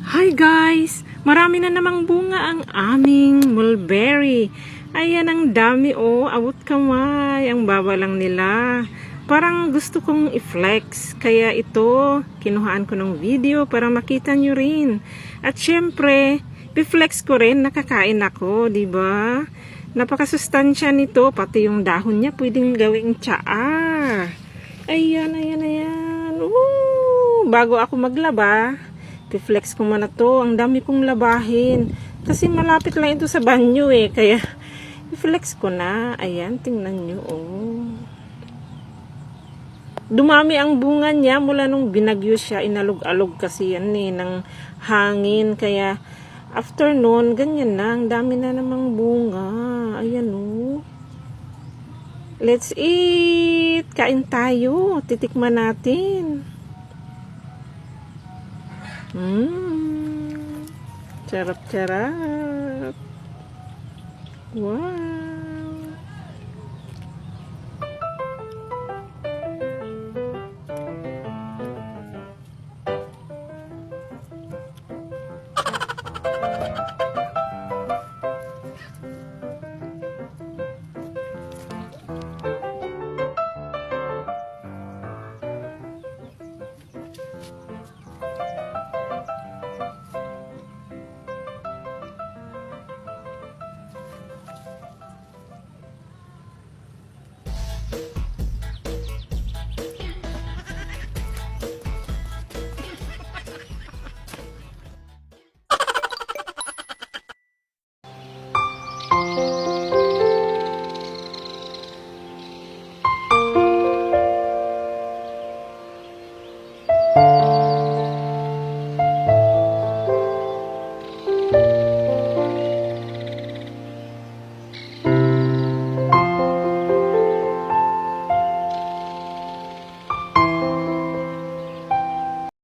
Hi guys! Marami na namang bunga ang aming mulberry. Ayan, ang dami oh, abot kamay. Ang baba lang nila. Parang gusto kong i-flex. Kaya ito, kinuhaan ko ng video para makita nyo rin. At syempre, i-flex ko rin, nakakain ako, di ba? Napakasustansya nito, pati yung dahon niya pwedeng gawing tsaa. Ayan, ayan, ayan. Woo! Bago ako maglaba, i-flex ko muna to. Ang dami kong labahin. Kasi malapit lang ito sa banyo eh. Kaya i-flex ko na. Ayan, tingnan nyo oh. Dumami ang bunga niya mula nung binagyo siya. Inalog-alog kasi yan eh, ng hangin. Kaya after nun, ganyan na. Ang dami na namang bunga. Ayan oh. Let's eat! Kain tayo. Titikman natin. Charap-charap. Wow.